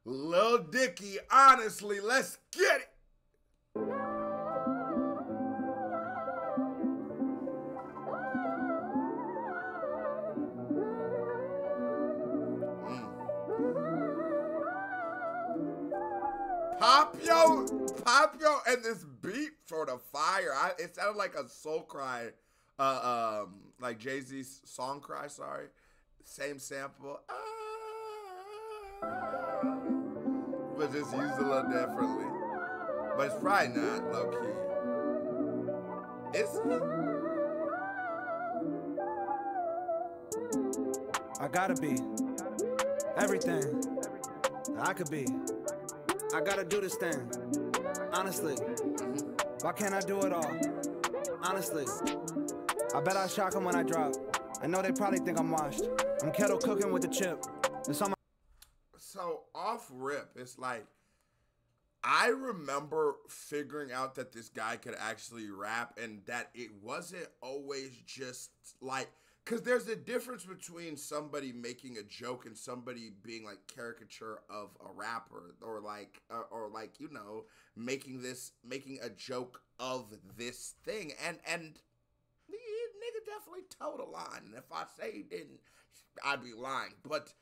Lil Dicky, honestly, let's get it. Pop yo, and this beat for the fire. It sounded like a soul cry, like Jay-Z's song cry. Sorry, same sample, but just used a little differently. But it's probably not low key. Is it? I gotta be everything I could be. I gotta do this thing, honestly. Why can't I do it all? Honestly, I bet I shock them when I drop. I know they probably think I'm washed. I'm kettle cooking with the chip. So off rip, it's like, I remember figuring out that this guy could actually rap and that it wasn't always just like, because there's a difference between somebody making a joke and somebody being like caricature of a rapper, or like you know, making a joke of this thing, and the nigga definitely told a line, and if I say he didn't, I'd be lying. But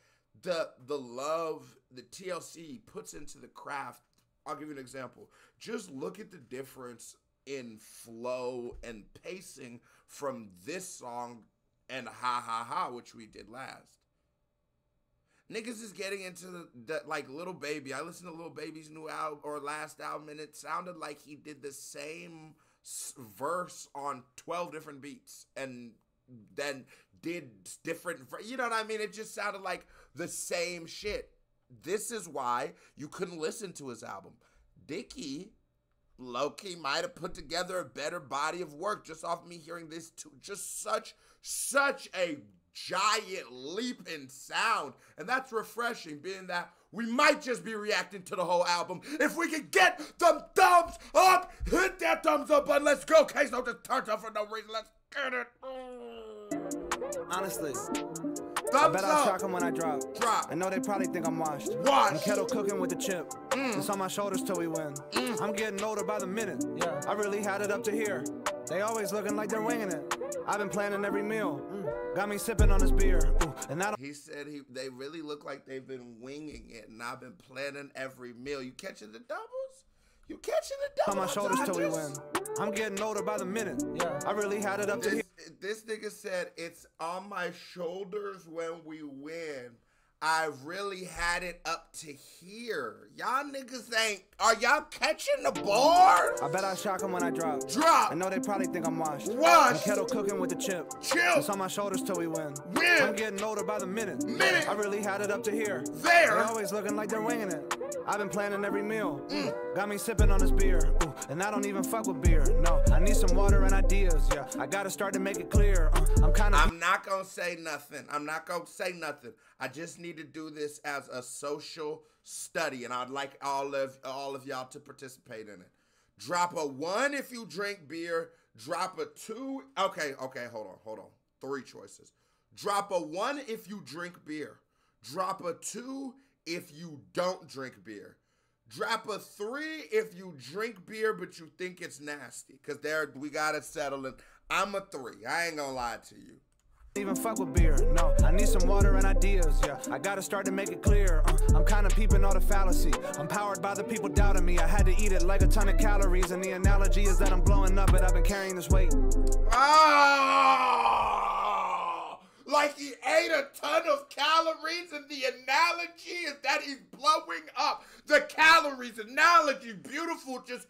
the love the TLC puts into the craft, I'll give you an example. Just look at the difference in flow and pacing from this song and Ha Ha Ha, which we did last. Niggas is getting into the like Lil Baby. I listened to Lil Baby's new album or last album, and it sounded like he did the same verse on 12 different beats and then did different, you know what I mean? It just sounded like the same shit. This is why you couldn't listen to his album. Dicky, low-key, might have put together a better body of work just off me hearing this too. Just such a giant leap in sound. And that's refreshing, being that we might just be reacting to the whole album. If we can get them thumbs up, hit that thumbs up button. Let's go. Case don't just turn up for no reason. Let's get it. Honestly, thumbs I bet up. I shock them when I drop. I know they probably think I'm washed. I'm kettle cooking with the chip. It's on my shoulders till we win. I'm getting older by the minute. Yeah, I really had it up to here. They always looking like they're winging it. I've been planning every meal. Got me sipping on this beer. And that he said they really look like they've been winging it, and I've been planning every meal. You catching the doubles? You catching the doubles? On my shoulders till we win. I'm getting older by the minute. Yeah, I really had it up to here. This nigga said it's on my shoulders when we win. I really had it up to here. Y'all niggas ain't, are y'all catching the board? I bet I shock them when I drop. I know they probably think I'm washed. I'm kettle cooking with the chip. It's on my shoulders till we win. I'm getting older by the minute. I really had it up to here. They always looking like they're winging it. I've been planning every meal. Got me sipping on this beer. And I don't even fuck with beer. No, I need some water and ideas. Yeah, I gotta start to make it clear. I'm not gonna say nothing. I'm not gonna say nothing. I just need to do this as a social study, and I'd like all of y'all to participate in it. Drop a 1 if you drink beer. Drop a 2. Okay, hold on. 3 choices. Drop a 1 if you drink beer. Drop a 2 if you don't drink beer. Drop a 3 if you drink beer but you think it's nasty. Because we got it settled. And I'm a 3. I ain't gonna lie to you. Even fuck with beer, no, I need some water and ideas, yeah, I gotta start to make it clear, I'm kinda peeping all the fallacy, I'm powered by the people doubting me, I had to eat it like a ton of calories, and the analogy is that I'm blowing up, but I've been carrying this weight. Like he ate a ton of calories, and the analogy is that he's blowing up. The calories analogy, beautiful, just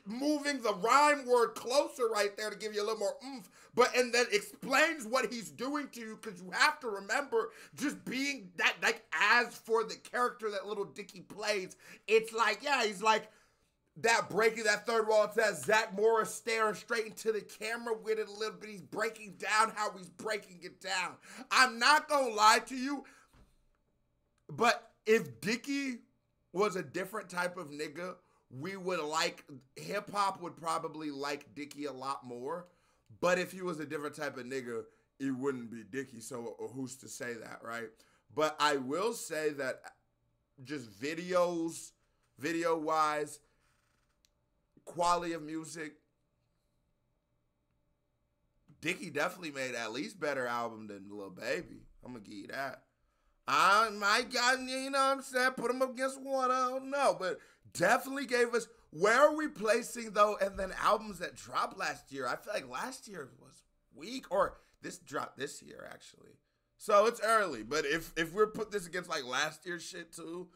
moving the rhyme word closer right there to give you a little more oomph. And then explains what he's doing to you, because you have to remember, just being that, like, as for the character that Lil Dicky plays, it's like, yeah, he's like, that breaking that third wall, it says Zach Morris staring straight into the camera with it a little bit. He's breaking down how he's breaking it down. I'm not gonna lie to you, but if Dicky was a different type of nigga, we would like, hip-hop would probably like Dicky a lot more. But if he was a different type of nigga, it wouldn't be Dicky, so who's to say that, right? But I will say that just videos, video-wise, quality of music, Dicky definitely made at least better album than Lil Baby. I'm going to give you that. I might got, you know what I'm saying, put them up against one, I don't know, but definitely gave us, where are we placing though, and then albums that dropped last year? I feel like last year was weak, or this dropped this year actually. So it's early, but if we're put this against like last year's shit too,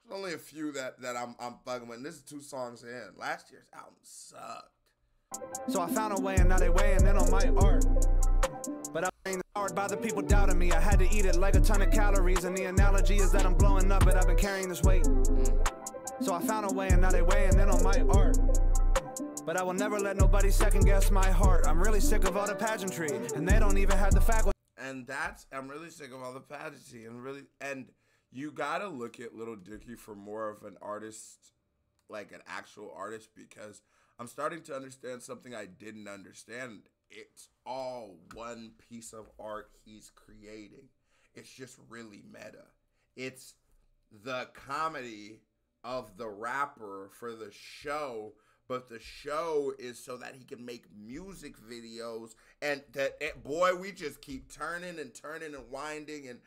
there's only a few that I'm fucking with. And this is 2 songs in. Last year's album sucked. So I found a way, and now they weighing in on my art. But I'm powered by the people doubting me. I had to eat it like a ton of calories, and the analogy is that I'm blowing up, but I've been carrying this weight. So I found a way, and now they weighing in on my art. But I will never let nobody second guess my heart. I'm really sick of all the pageantry, and they don't even have the faculty. And I'm really sick of all the pageantry, and you gotta look at Lil Dicky for more of an artist, like an actual artist, because I'm starting to understand something I didn't understand. It's all one piece of art he's creating. It's just really meta. It's the comedy of the rapper for the show, but the show is so that he can make music videos, and boy, we just keep turning and winding, and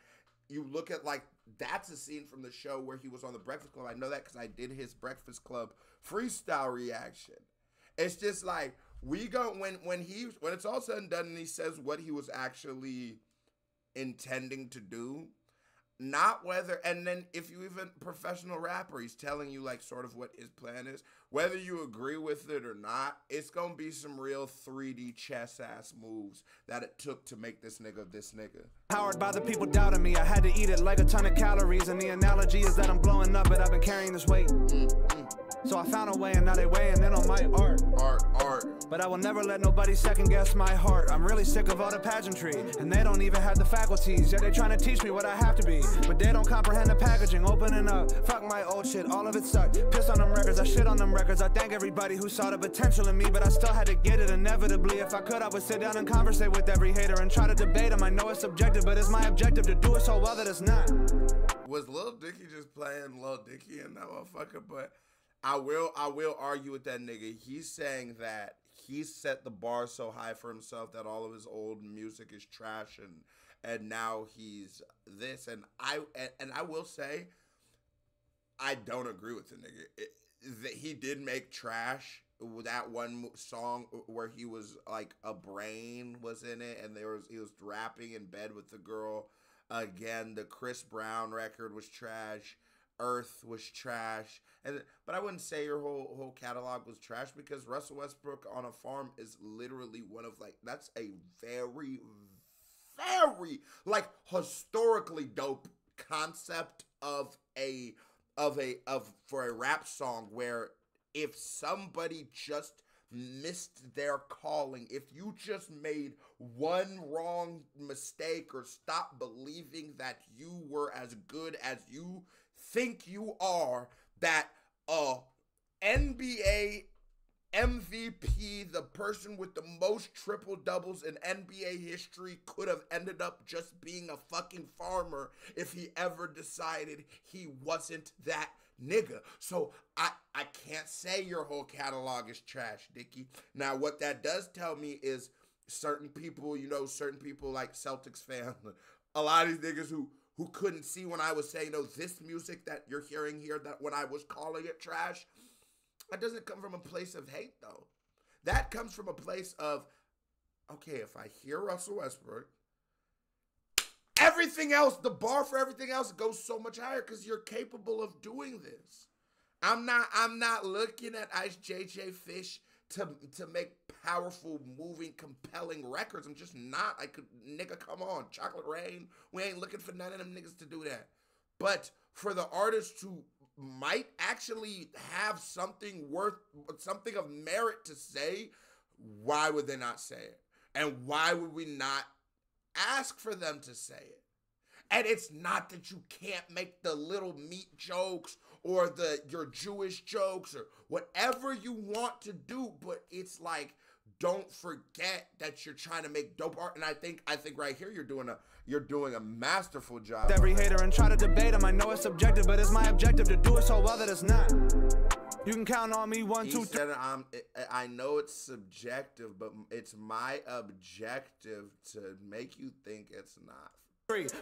you look at, like, that's a scene from the show where he was on the Breakfast Club. I know that because I did his Breakfast Club freestyle reaction. It's just like, we go, when it's all said and done and he says what he was actually intending to do, not whether, and then if you even professional rapper, he's telling you like sort of what his plan is, whether you agree with it or not, it's gonna be some real 3D chess ass moves that it took to make this nigga. Powered by the people doubting me, I had to eat it like a ton of calories, and the analogy is that I'm blowing up, but I've been carrying this weight. So I found a way, and now they weighing in on my art. But I will never let nobody second guess my heart. I'm really sick of all the pageantry, and they don't even have the faculties. Yeah, they trying to teach me what I have to be, but they don't comprehend the packaging. Opening up, fuck my old shit, all of it sucked. Piss on them records, I shit on them records. I thank everybody who saw the potential in me, but I still had to get it inevitably. If I could, I would sit down and conversate with every hater and try to debate them. I know it's subjective, but it's my objective to do it so well that it's not. Was Lil Dicky just playing Lil Dicky in that motherfucker? But I will argue with that nigga. He's saying that he set the bar so high for himself that all of his old music is trash, and now he's this. And I will say, I don't agree with the nigga. He did make trash. That one song where he was like a brain was in it, and he was rapping in bed with the girl. Again, the Chris Brown record was trash. Earth was trash, but I wouldn't say your whole catalog was trash, because Russell Westbrook on a Farm is literally one of, like, that's a very, very, like, historically dope concept for a rap song, where if somebody just missed their calling, if you just made one wrong mistake or stopped believing that you were as good as you think you are, that NBA MVP, the person with the most triple doubles in NBA history, could have ended up just being a fucking farmer if he ever decided he wasn't that nigga. So I can't say your whole catalog is trash, Dicky. Now, what that does tell me is certain people like Celtics fans, a lot of these niggas who couldn't see when I was saying, this music that you're hearing here, that when I was calling it trash, that doesn't come from a place of hate, though. That comes from a place of, okay, if I hear Russell Westbrook, everything else, the bar for everything else goes so much higher because you're capable of doing this. I'm not looking at Ice JJ Fish to make powerful, moving, compelling records. I'm just not. Nigga, come on. Chocolate Rain. We ain't looking for none of them niggas to do that. But for the artists who might actually have something of merit to say, why would they not say it? And why would we not ask for them to say it? And it's not that you can't make the little meat jokes or your Jewish jokes or whatever you want to do, but it's like, don't forget that you're trying to make dope art. And I think right here you're doing a masterful job. Every hater and try to debate him. I know it's subjective, but it's my objective to do it so well that it's not. You can count on me 1, 2, 3. I know it's subjective, but it's my objective to make you think it's not.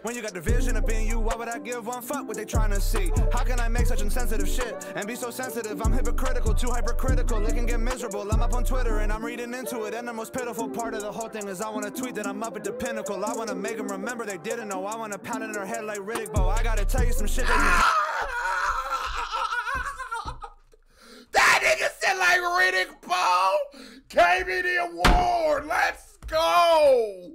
When you got the vision of being you, why would I give one fuck what they trying to see? How can I make such insensitive shit and be so sensitive? I'm hypocritical, too hypercritical, it can get miserable. I'm up on Twitter and I'm reading into it, and the most pitiful part of the whole thing is I want to tweet that I'm up at the pinnacle. I want to make them remember they didn't know. I want to pound it in their head like Riddick Bowe. I gotta tell you some shit that That nigga said like Riddick Bowe. Gave me the award. Let's go.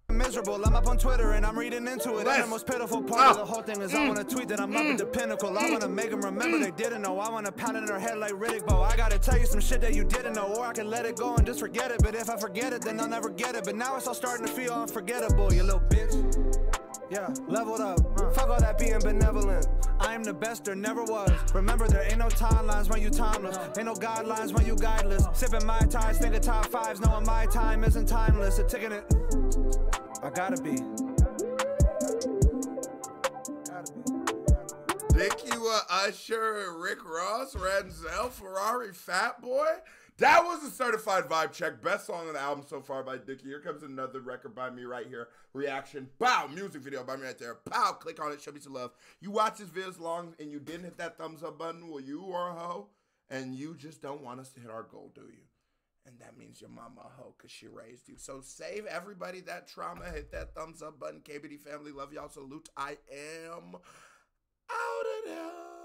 Miserable. I'm up on Twitter and I'm reading into it, and the most pitiful part of the whole thing is I want to tweet that I'm up at the pinnacle. I want to make them remember they didn't know. I want to pound it in their head like Riddick Bowe. I gotta tell you some shit that you didn't know, or I can let it go and just forget it. But if I forget it, then I'll never get it. But now it's all starting to feel unforgettable, you little bitch. Yeah, leveled up. Fuck all that being benevolent. I am the best there never was. Remember, there ain't no timelines when you timeless. Ain't no guidelines when you guideless. Sipping my ties, thinking top fives, knowing my time isn't timeless. A ticking it. I gotta be. Dicky, Usher, Rick Ross, Renzel, Ferrari, Fat Boy. That was a certified vibe check. Best song on the album so far by Dicky. Here comes another record by me right here. Reaction. Pow. Music video by me right there. Pow. Click on it. Show me some love. You watch this video as long and you didn't hit that thumbs up button. Well, you are a hoe. And you just don't want us to hit our goal, do you? And that means your mama a hoe because she raised you. So save everybody that trauma. Hit that thumbs up button. KBD family. Love y'all. Salute. I am out of there.